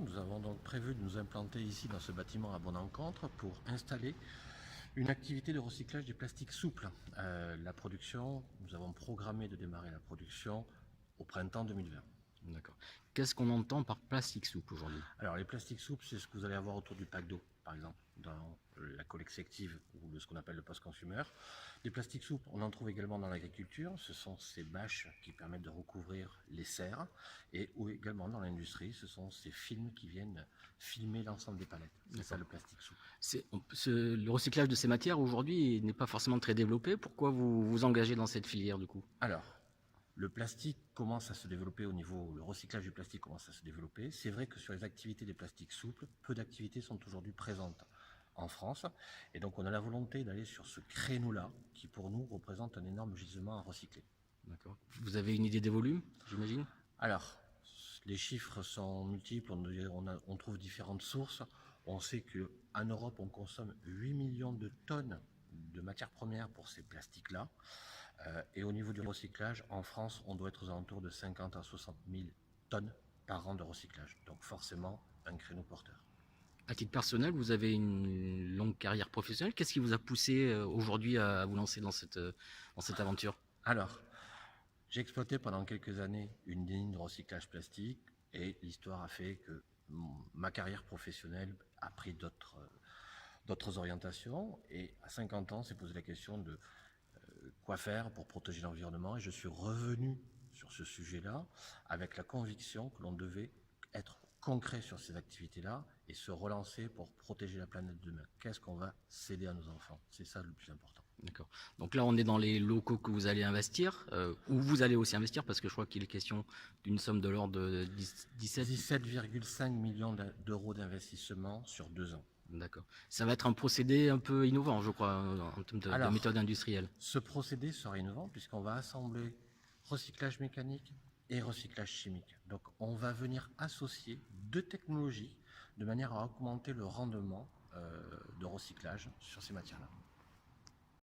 nous avons donc prévu de nous implanter ici dans ce bâtiment à Bon-Encontre pour installer une activité de recyclage des plastiques souples. La production, nous avons programmé de démarrer la production au printemps 2020. D'accord. Qu'est-ce qu'on entend par plastique souple aujourd'hui? Alors les plastiques souples, c'est ce que vous allez avoir autour du pack d'eau, par exemple, dans la collecte sélective ou ce qu'on appelle le post-consumer. Les plastiques souples, on en trouve également dans l'agriculture. Ce sont ces bâches qui permettent de recouvrir les serres, et ou également dans l'industrie, ce sont ces films qui viennent filmer l'ensemble des palettes. C'est ça le plastique souple. Le recyclage de ces matières aujourd'hui n'est pas forcément très développé. Pourquoi vous vous engagez dans cette filière du coup? Alors, le plastique commence à se développer le recyclage du plastique commence à se développer. C'est vrai que sur les activités des plastiques souples, peu d'activités sont aujourd'hui présentes en France. Et donc on a la volonté d'aller sur ce créneau-là, qui pour nous représente un énorme gisement à recycler. D'accord. Vous avez une idée des volumes, j'imagine? Alors, les chiffres sont multiples, on trouve différentes sources. On sait qu'en Europe, on consomme 8 millions de tonnes de matières premières pour ces plastiques-là. Et au niveau du recyclage, en France, on doit être aux alentours de 50 à 60 000 tonnes par an de recyclage. Donc forcément, un créneau porteur. À titre personnel, vous avez une longue carrière professionnelle. Qu'est-ce qui vous a poussé aujourd'hui à vous lancer dans cette aventure? Alors, j'ai exploité pendant quelques années une ligne de recyclage plastique et l'histoire a fait que ma carrière professionnelle a pris d'autres orientations, et à 50 ans, s'est posé la question de quoi faire pour protéger l'environnement, et je suis revenu sur ce sujet-là avec la conviction que l'on devait être concret sur ces activités-là et se relancer pour protéger la planète demain. Qu'est-ce qu'on va céder à nos enfants? C'est ça le plus important. D'accord. Donc là, on est dans les locaux que vous allez investir, où vous allez aussi investir, parce que je crois qu'il est question d'une somme de l'ordre de 17,5 millions d'euros d'investissement sur 2 ans. D'accord. Ça va être un procédé un peu innovant, je crois, en termes de méthode industrielle. Ce procédé sera innovant puisqu'on va assembler recyclage mécanique et recyclage chimique. Donc on va venir associer deux technologies de manière à augmenter le rendement de recyclage sur ces matières-là.